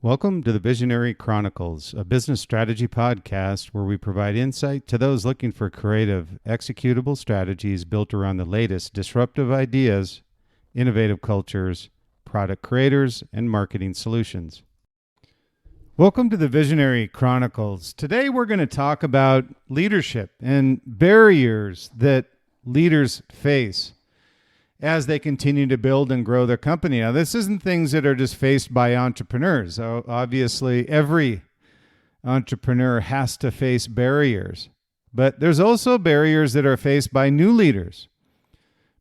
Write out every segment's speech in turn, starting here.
Welcome to the Visionary Chronicles, a business strategy podcast where we provide insight to those looking for creative, executable strategies built around the latest disruptive ideas, innovative cultures, product creators, and marketing solutions. Welcome to the Visionary Chronicles. Today we're going to talk about leadership and barriers that leaders face as they continue to build and grow their company. Now, this isn't things that are just faced by entrepreneurs. Obviously, every entrepreneur has to face barriers, but there's also barriers that are faced by new leaders.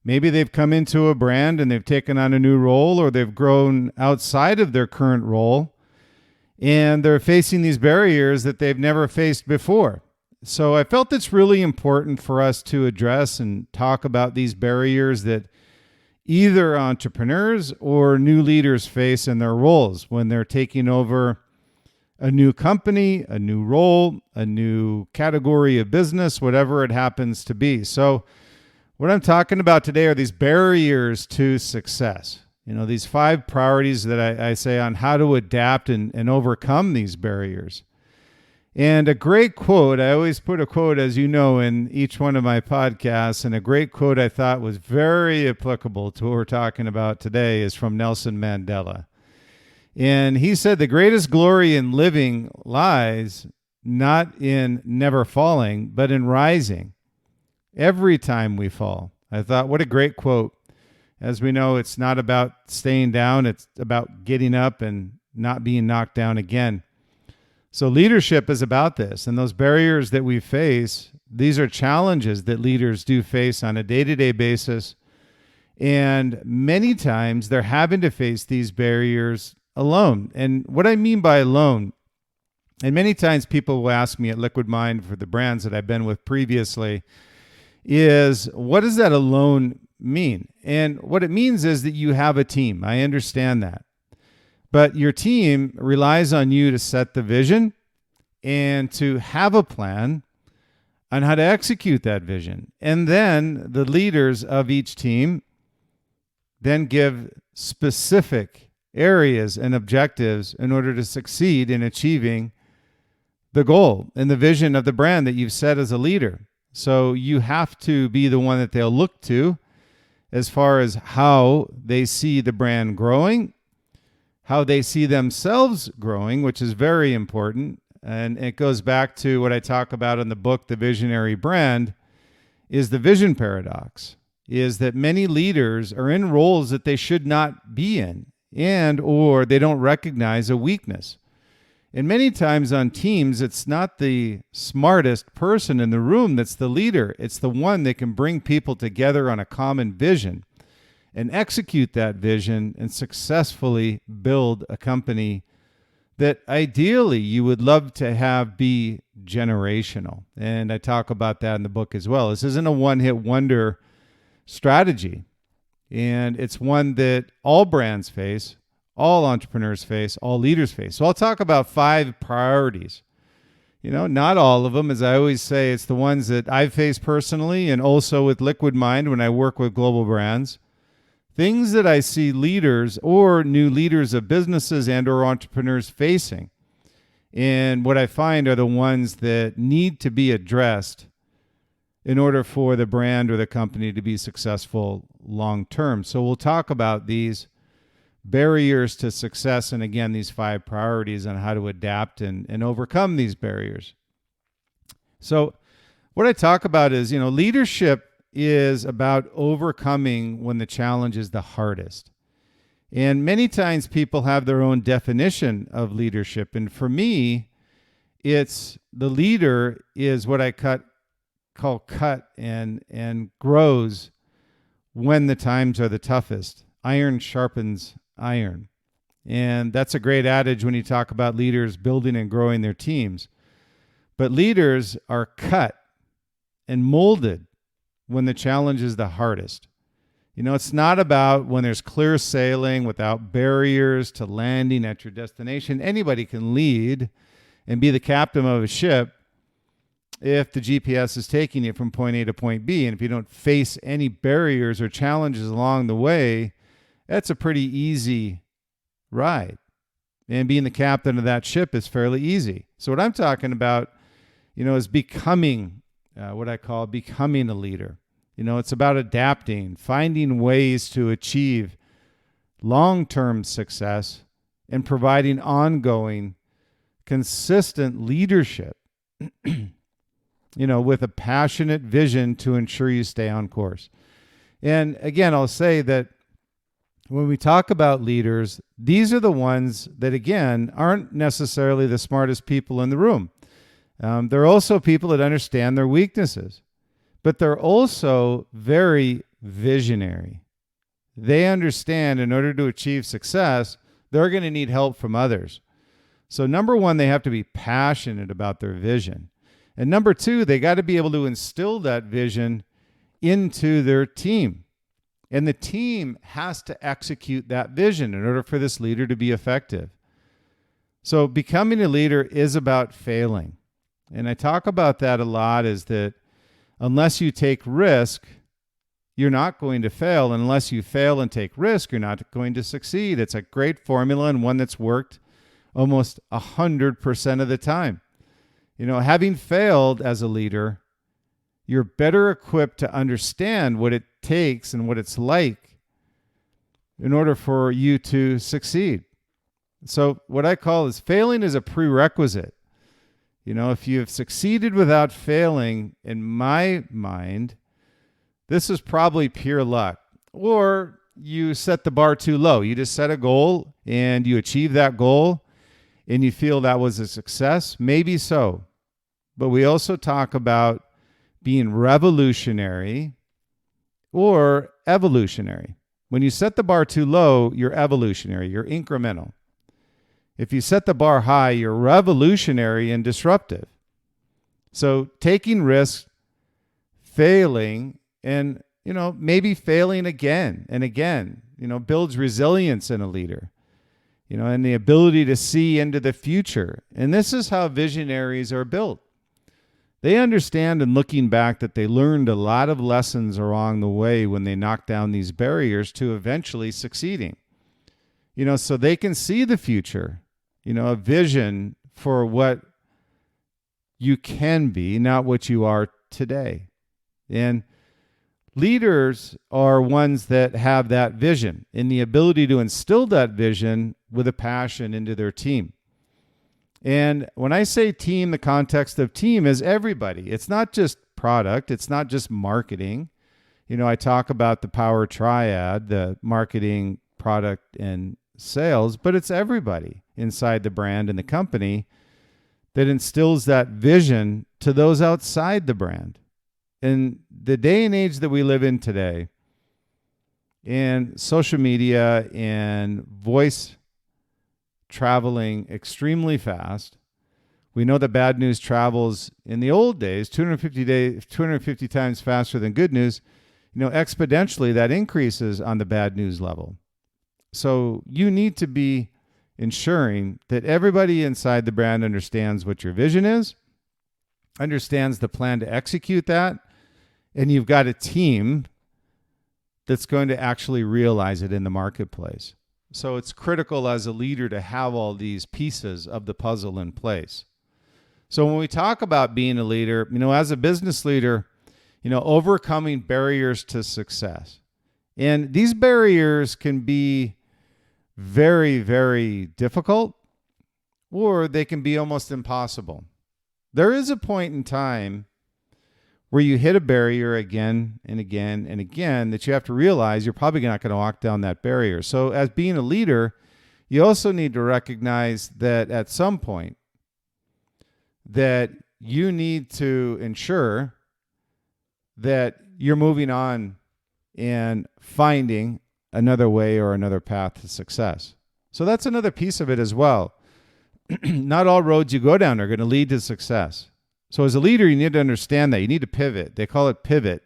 Maybe they've come into a brand and they've taken on a new role, or they've grown outside of their current role, and they're facing these barriers that they've never faced before. So I felt it's really important for us to address and talk about these barriers that either entrepreneurs or new leaders face in their roles when they're taking over a new company, a new role, a new category of business, whatever it happens to be. So what I'm talking about today are these barriers to success. These 5 priorities that I say on how to adapt and overcome these barriers. And a great quote, I always put a quote, as you know, in each one of my podcasts, and a great quote I thought was very applicable to what we're talking about today is from Nelson Mandela. And he said, the greatest glory in living lies not in never falling, but in rising every time we fall. I thought, what a great quote. As we know, it's not about staying down, it's about getting up and not being knocked down again. So leadership is about this, and those barriers that we face, these are challenges that leaders do face on a day-to-day basis, and many times they're having to face these barriers alone. And what I mean by alone, and many times people will ask me at Liquid Mind for the brands that I've been with previously, is what does that alone mean? And what it means is that you have a team. I understand that. But your team relies on you to set the vision and to have a plan on how to execute that vision. And then the leaders of each team then give specific areas and objectives in order to succeed in achieving the goal and the vision of the brand that you've set as a leader. So you have to be the one that they'll look to as far as how they see the brand growing, how they see themselves growing, which is very important. And it goes back to what I talk about in the book, The Visionary Brand, is the vision paradox, is that many leaders are in roles that they should not be in, and or they don't recognize a weakness. And many times on teams, it's not the smartest person in the room that's the leader. It's the one that can bring people together on a common vision and execute that vision and successfully build a company that ideally you would love to have be generational. And I talk about that in the book as well. This isn't a one-hit wonder strategy. And it's one that all brands face, all entrepreneurs face, all leaders face. So I'll talk about 5 priorities. Not all of them. As I always say, it's the ones that I've faced personally and also with Liquid Mind when I work with global brands. Things that I see leaders or new leaders of businesses and or entrepreneurs facing. And what I find are the ones that need to be addressed in order for the brand or the company to be successful long term. So we'll talk about these barriers to success and again, these 5 priorities on how to adapt and overcome these barriers. So what I talk about is, leadership is about overcoming when the challenge is the hardest. And many times people have their own definition of leadership. And for me, it's the leader is what I call cut and grows when the times are the toughest. Iron sharpens iron. And that's a great adage when you talk about leaders building and growing their teams. But leaders are cut and molded when the challenge is the hardest. It's not about when there's clear sailing without barriers to landing at your destination. Anybody can lead and be the captain of a ship if the GPS is taking you from point A to point B. And if you don't face any barriers or challenges along the way, that's a pretty easy ride. And being the captain of that ship is fairly easy. So what I'm talking about, is becoming what I call becoming a leader. It's about adapting, finding ways to achieve long-term success and providing ongoing, consistent leadership, with a passionate vision to ensure you stay on course. And again, I'll say that when we talk about leaders, these are the ones that, again, aren't necessarily the smartest people in the room. They're also people that understand their weaknesses, but they're also very visionary. They understand in order to achieve success, they're going to need help from others. So number one, they have to be passionate about their vision. And number two, they got to be able to instill that vision into their team. And the team has to execute that vision in order for this leader to be effective. So becoming a leader is about failing. And I talk about that a lot, is that unless you take risk, you're not going to fail. And unless you fail and take risk, you're not going to succeed. It's a great formula and one that's worked almost 100% of the time. Having failed as a leader, you're better equipped to understand what it takes and what it's like in order for you to succeed. So what I call is failing is a prerequisite. If you have succeeded without failing, in my mind, this is probably pure luck. Or you set the bar too low. You just set a goal and you achieve that goal and you feel that was a success. Maybe so. But we also talk about being revolutionary or evolutionary. When you set the bar too low, you're evolutionary, you're incremental. If you set the bar high, you're revolutionary and disruptive. So taking risks, failing, and maybe failing again and again, builds resilience in a leader, and the ability to see into the future. And this is how visionaries are built. They understand in looking back that they learned a lot of lessons along the way when they knocked down these barriers to eventually succeeding. So they can see the future, a vision for what you can be, not what you are today. And leaders are ones that have that vision and the ability to instill that vision with a passion into their team. And when I say team, the context of team is everybody. It's not just product. It's not just marketing. I talk about the power triad, the marketing, product, and sales, but it's everybody inside the brand and the company that instills that vision to those outside the brand. In the day and age that we live in today, and social media and voice traveling extremely fast, we know that bad news travels in the old days 250 times faster than good news. Exponentially that increases on the bad news level. So you need to be ensuring that everybody inside the brand understands what your vision is, understands the plan to execute that, and you've got a team that's going to actually realize it in the marketplace. So it's critical as a leader to have all these pieces of the puzzle in place. So when we talk about being a leader, as a business leader, overcoming barriers to success. And these barriers can be very, very difficult, or they can be almost impossible. There is a point in time where you hit a barrier again and again and again that you have to realize you're probably not going to walk down that barrier. So as being a leader, you also need to recognize that at some point that you need to ensure that you're moving on and finding another way or another path to success. So that's another piece of it as well. Not all roads you go down are going to lead to success. So as a leader, you need to understand that. You need to pivot. They call it pivot.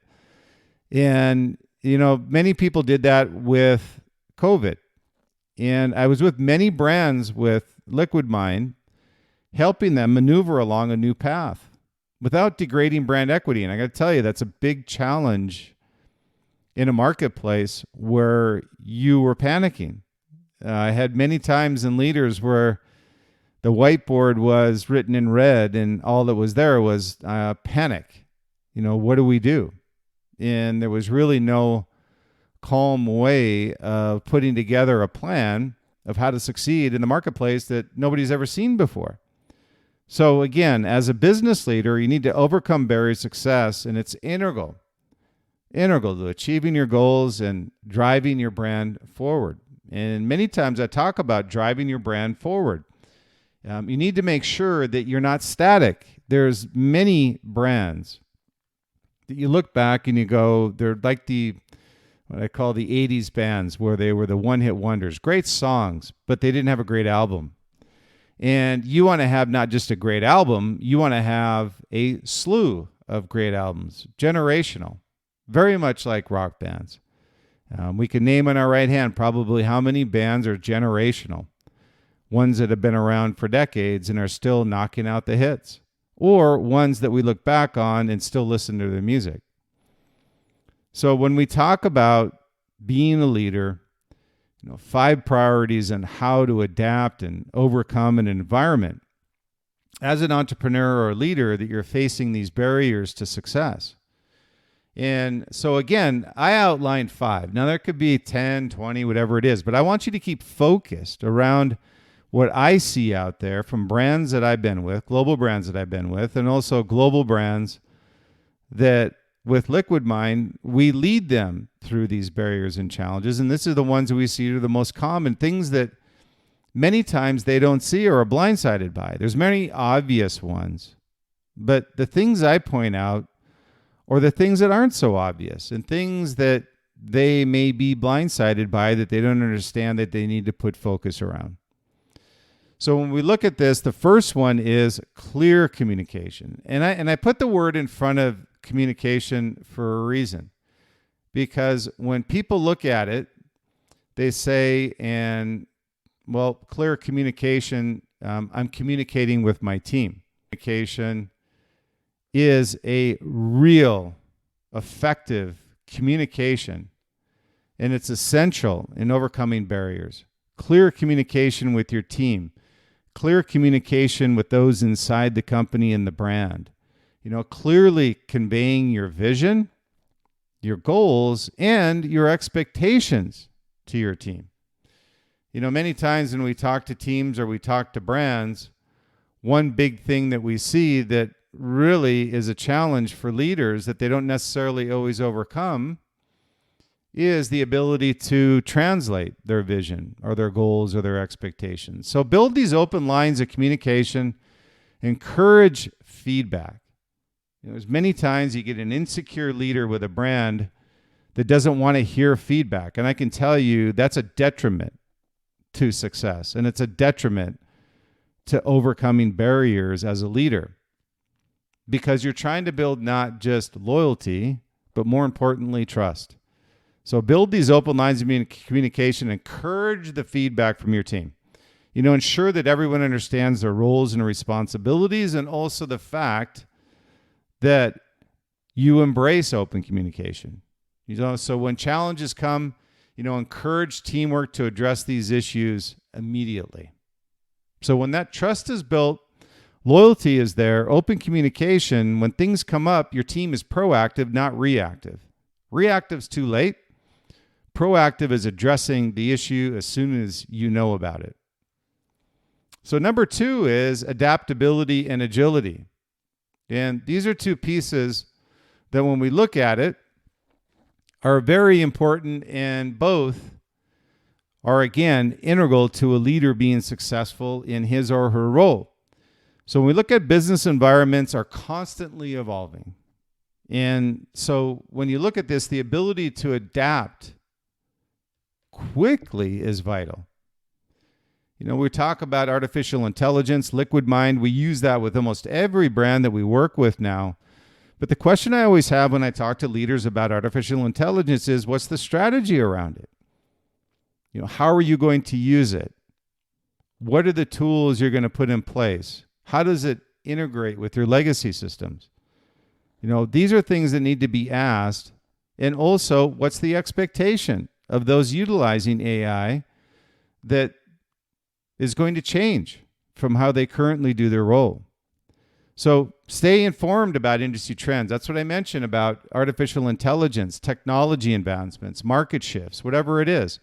And, many people did that with COVID. And I was with many brands with Liquid Mind, helping them maneuver along a new path without degrading brand equity. And I got to tell you, that's a big challenge in a marketplace where you were panicking. I had many times in leaders where the whiteboard was written in red and all that was there was panic. What do we do? And there was really no calm way of putting together a plan of how to succeed in the marketplace that nobody's ever seen before. So again, as a business leader, you need to overcome barriers to success, and it's integral to achieving your goals and driving your brand forward. And many times I talk about driving your brand forward. You need to make sure that you're not static. There's many brands that you look back and you go, they're like what I call the 80s bands, where they were the one-hit wonders. Great songs, but they didn't have a great album. And you want to have not just a great album, you want to have a slew of great albums, generational, very much like rock bands. We can name on our right hand probably how many bands are generational, ones that have been around for decades and are still knocking out the hits, or ones that we look back on and still listen to their music. So when we talk about being a leader, 5 priorities on how to adapt and overcome an environment as an entrepreneur or a leader that you're facing these barriers to success. And so again, I outlined 5. Now there could be 10, 20, whatever it is, but I want you to keep focused around what I see out there from brands that I've been with, global brands that I've been with, and also global brands that with Liquid Mind, we lead them through these barriers and challenges. And this is the ones that we see are the most common things that many times they don't see or are blindsided by. There's many obvious ones, but the things I point out are the things that aren't so obvious and things that they may be blindsided by that they don't understand that they need to put focus around. So when we look at this, the first one is clear communication. And I put the word in front of communication for a reason, because when people look at it, they say, clear communication, I'm communicating with my team. Communication is a real effective communication, and it's essential in overcoming barriers. Clear communication with your team, clear communication with those inside the company and the brand. Clearly conveying your vision, your goals, and your expectations to your team. Many times when we talk to teams or we talk to brands, one big thing that we see that really is a challenge for leaders that they don't necessarily always overcome is the ability to translate their vision or their goals or their expectations. So build these open lines of communication, encourage feedback. There's many times you get an insecure leader with a brand that doesn't want to hear feedback. And I can tell you that's a detriment to success. And it's a detriment to overcoming barriers as a leader, because you're trying to build not just loyalty, but more importantly, trust. So build these open lines of communication, encourage the feedback from your team. Ensure that everyone understands their roles and responsibilities, and also the fact that you embrace open communication. So when challenges come, encourage teamwork to address these issues immediately. So when that trust is built, loyalty is there, open communication, when things come up, your team is proactive, not reactive. Reactive's too late. Proactive is addressing the issue as soon as you know about it. So number 2 is adaptability and agility. And these are 2 pieces that when we look at it are very important, and both are, again, integral to a leader being successful in his or her role. So when we look at business environments are constantly evolving. And so when you look at this, the ability to adapt quickly is vital. We talk about artificial intelligence, Liquid Mind. We use that with almost every brand that we work with now. But the question I always have when I talk to leaders about artificial intelligence is, what's the strategy around it? How are you going to use it? What are the tools you're going to put in place? How does it integrate with your legacy systems? These are things that need to be asked. And also, what's the expectation of those utilizing AI that is going to change from how they currently do their role. So stay informed about industry trends. That's what I mentioned about artificial intelligence, technology advancements, market shifts, whatever it is.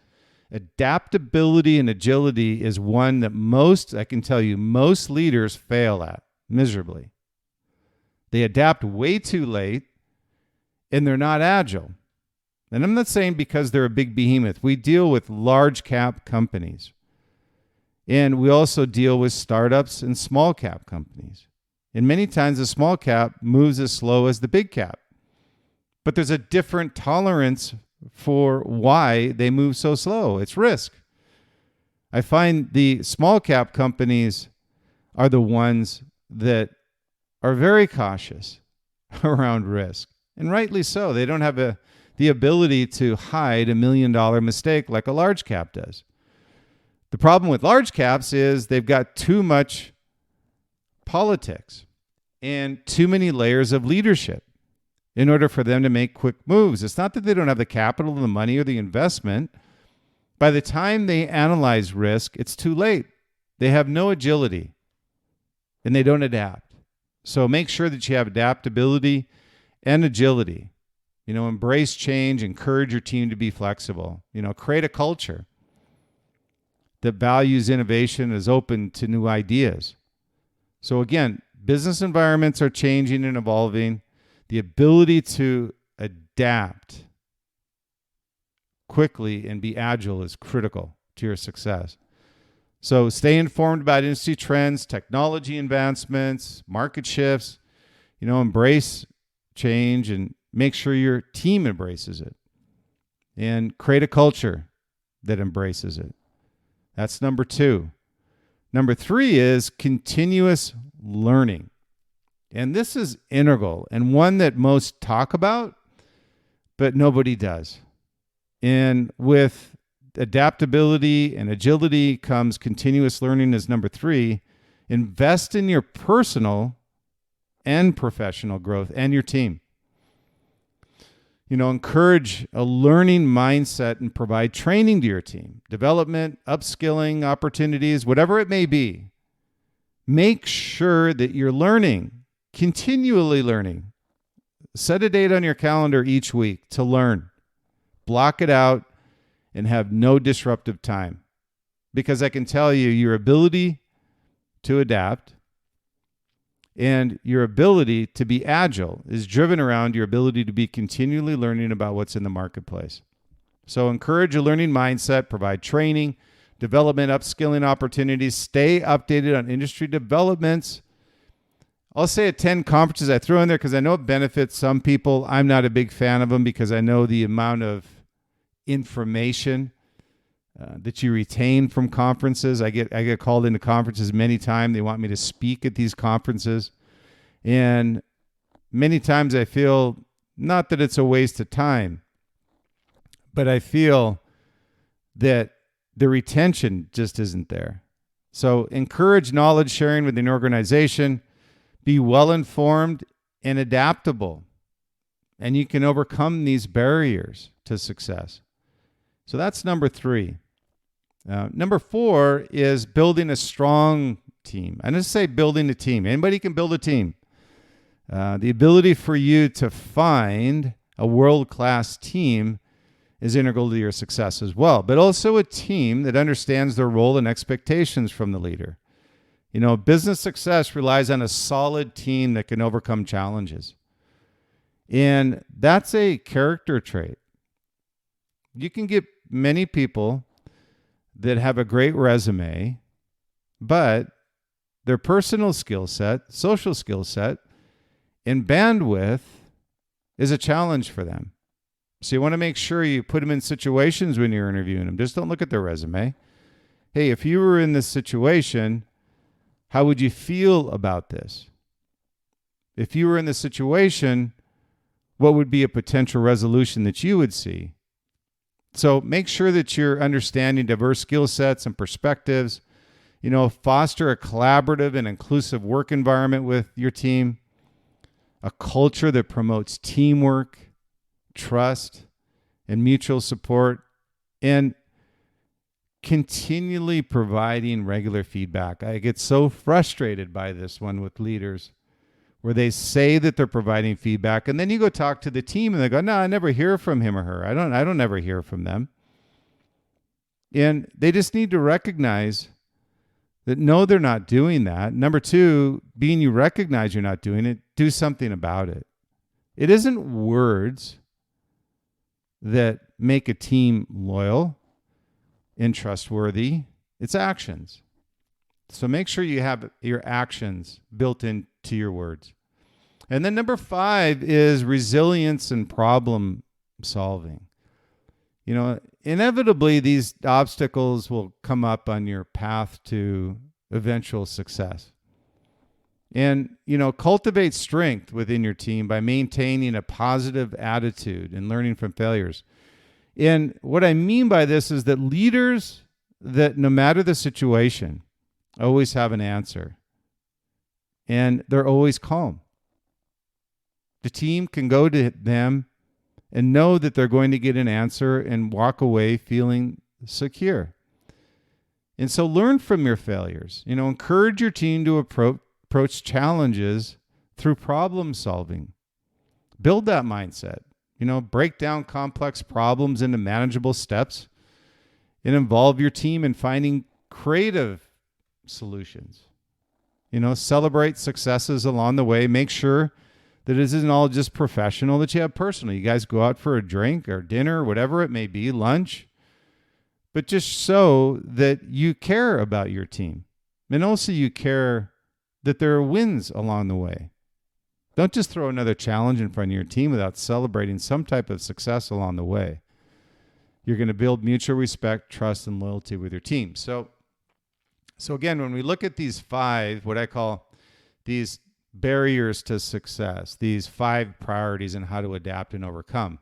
Adaptability and agility is one that most leaders fail at miserably. They adapt way too late and they're not agile. And I'm not saying because they're a big behemoth. We deal with large cap companies. And we also deal with startups and small cap companies. And many times the small cap moves as slow as the big cap. But there's a different tolerance for why they move so slow. It's risk. I find the small cap companies are the ones that are very cautious around risk. And rightly so. They don't have the ability to hide $1 million mistake like a large cap does. The problem with large caps is they've got too much politics and too many layers of leadership in order for them to make quick moves. It's not that they don't have the capital, the money, or the investment. By the time they analyze risk, it's too late. They have no agility and they don't adapt. So make sure that you have adaptability and agility. Embrace change, encourage your team to be flexible. Create a culture that values innovation, is open to new ideas. So again, business environments are changing and evolving. The ability to adapt quickly and be agile is critical to your success. So stay informed about industry trends, technology advancements, market shifts. Embrace change and make sure your team embraces it. And create a culture that embraces it. That's number 2. Number 3 is continuous learning. And this is integral and one that most talk about, but nobody does. And with adaptability and agility comes continuous learning as number 3. Invest in your personal and professional growth and your team. Encourage a learning mindset and provide training to your team, development, upskilling opportunities, whatever it may be. Make sure that you're learning, continually learning. Set a date on your calendar each week to learn. Block it out and have no disruptive time. Because I can tell you, your ability to adapt and your ability to be agile is driven around your ability to be continually learning about what's in the marketplace. So encourage a learning mindset, provide training, development, upskilling opportunities, stay updated on industry developments. I'll say attend conferences. I throw in there because I know it benefits some people. I'm not a big fan of them because I know the amount of information that you retain from conferences. I get called into conferences many times. They want me to speak at these conferences. And many times I feel not that it's a waste of time, but I feel that the retention just isn't there. So encourage knowledge sharing within an organization. Be well-informed and adaptable. And you can overcome these barriers to success. So that's number 3. Number 4 is building a strong team. I just say building a team. Anybody can build a team. The ability for you to find a world-class team is integral to your success as well, but also a team that understands their role and expectations from the leader. Business success relies on a solid team that can overcome challenges. And that's a character trait. You can get many people that have a great resume, but their personal skill set, social skill set, and bandwidth is a challenge for them. So you want to make sure you put them in situations when you're interviewing them. Just don't look at their resume. Hey, if you were in this situation, how would you feel about this? If you were in this situation, what would be a potential resolution that you would see? So make sure that you're understanding diverse skill sets and perspectives. Foster a collaborative and inclusive work environment with your team. A culture that promotes teamwork, trust, and mutual support. And continually providing regular feedback. I get so frustrated by this one with leaders where they say that they're providing feedback, and then you go talk to the team and they go, no, I never hear from him or her. I don't ever hear from them. And they just need to recognize that no, they're not doing that. Number two, being you recognize you're not doing it, do something about it. It isn't words that make a team loyal and trustworthy. It's actions. So make sure you have your actions built into your words. And then number 5 is resilience and problem solving. Inevitably, these obstacles will come up on your path to eventual success. And, cultivate strength within your team by maintaining a positive attitude and learning from failures. And what I mean by this is that leaders that no matter the situation, always have an answer. And they're always calm. The team can go to them and know that they're going to get an answer and walk away feeling secure. And so learn from your failures. Encourage your team to approach challenges through problem solving. Build that mindset. Break down complex problems into manageable steps and involve your team in finding creative solutions. Celebrate successes along the way. Make sure that it isn't all just professional, that you have personal. You guys go out for a drink or dinner, whatever it may be, lunch, but just so that you care about your team. And also you care that there are wins along the way. Don't just throw another challenge in front of your team without celebrating some type of success along the way. You're going to build mutual respect, trust, and loyalty with your team. So again, when we look at these 5, what I call these barriers to success, these 5 priorities and how to adapt and overcome.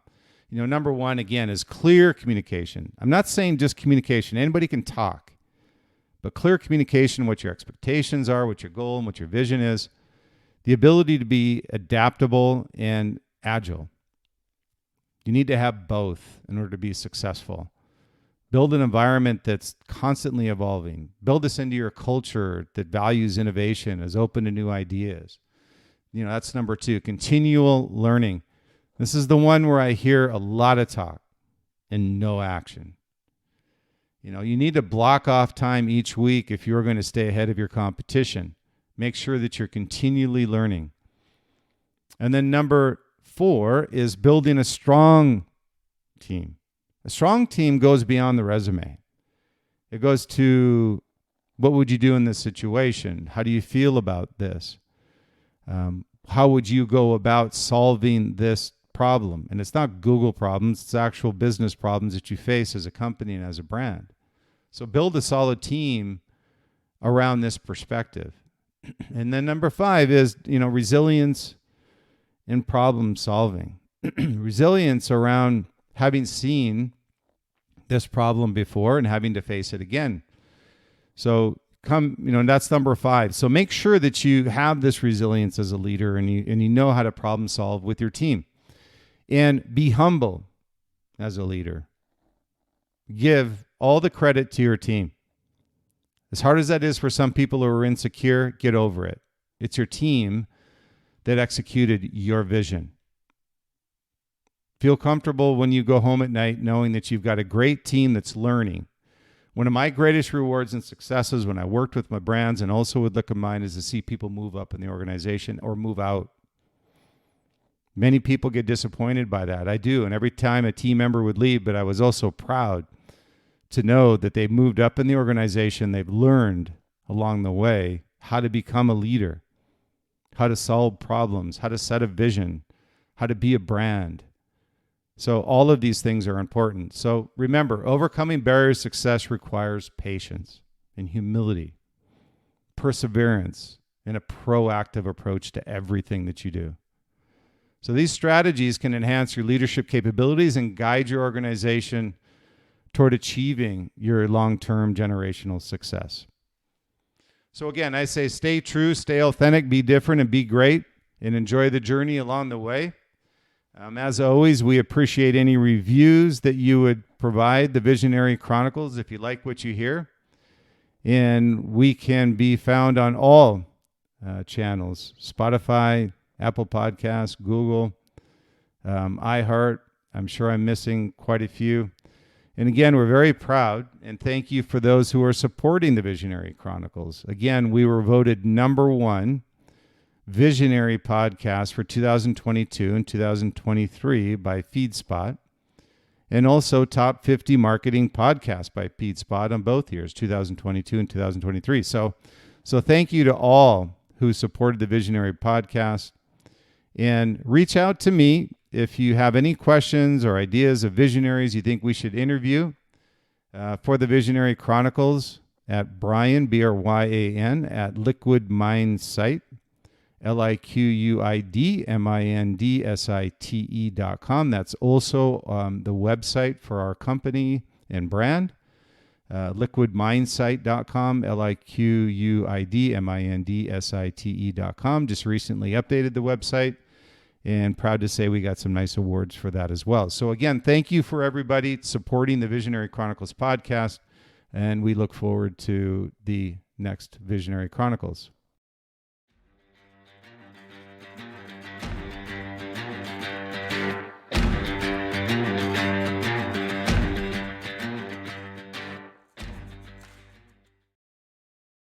Number 1, again, is clear communication. I'm not saying just communication. Anybody can talk, but clear communication, what your expectations are, what your goal and what your vision is. The ability to be adaptable and agile. You need to have both in order to be successful. Build an environment that's constantly evolving. Build this into your culture that values innovation, is open to new ideas. That's number 2, continual learning. This is the one where I hear a lot of talk and no action. You need to block off time each week if you're going to stay ahead of your competition. Make sure that you're continually learning. And then number 4 is building a strong team. A strong team goes beyond the resume. It goes to, what would you do in this situation? How do you feel about this? How would you go about solving this problem? And it's not Google problems, it's actual business problems that you face as a company and as a brand. So build a solid team around this perspective. And then number 5 is, resilience and problem solving. Resilience around having seen this problem before and having to face it again. So and that's number 5. So make sure that you have this resilience as a leader and you know how to problem solve with your team. And be humble as a leader. Give all the credit to your team. As hard as that is for some people who are insecure, get over it. It's your team that executed your vision. Feel comfortable when you go home at night knowing that you've got a great team that's learning. One of my greatest rewards and successes when I worked with my brands and also with Liquid Mind is to see people move up in the organization or move out. Many people get disappointed by that. I do. And every time a team member would leave, but I was also proud to know that they've moved up in the organization. They've learned along the way how to become a leader, how to solve problems, how to set a vision, how to be a brand. So all of these things are important. So remember, overcoming barriers to success requires patience and humility, perseverance, and a proactive approach to everything that you do. So these strategies can enhance your leadership capabilities and guide your organization toward achieving your long-term generational success. So again, I say stay true, stay authentic, be different, and be great, and enjoy the journey along the way. As always, we appreciate any reviews that you would provide the Visionary Chronicles if you like what you hear. And we can be found on all channels: Spotify, Apple Podcasts, Google, iHeart. I'm sure I'm missing quite a few. And again, we're very proud, and thank you for those who are supporting the Visionary Chronicles. Again, we were voted #1 Visionary podcast for 2022 and 2023 by FeedSpot, and also top 50 marketing podcast by FeedSpot on both years, 2022 and 2023. So thank you to all who supported the Visionary podcast, and reach out to me if you have any questions or ideas of visionaries you think we should interview for the Visionary Chronicles at Brian, B-R-Y-A-N, at Liquid Mind Site, LIQUIDMINDSITE.com. That's also the website for our company and brand, liquidmindsite.com, LIQUIDMINDSITE.com. Just recently updated the website, and proud to say we got some nice awards for that as well. So again, thank you for everybody supporting the Visionary Chronicles podcast, and we look forward to the next Visionary Chronicles.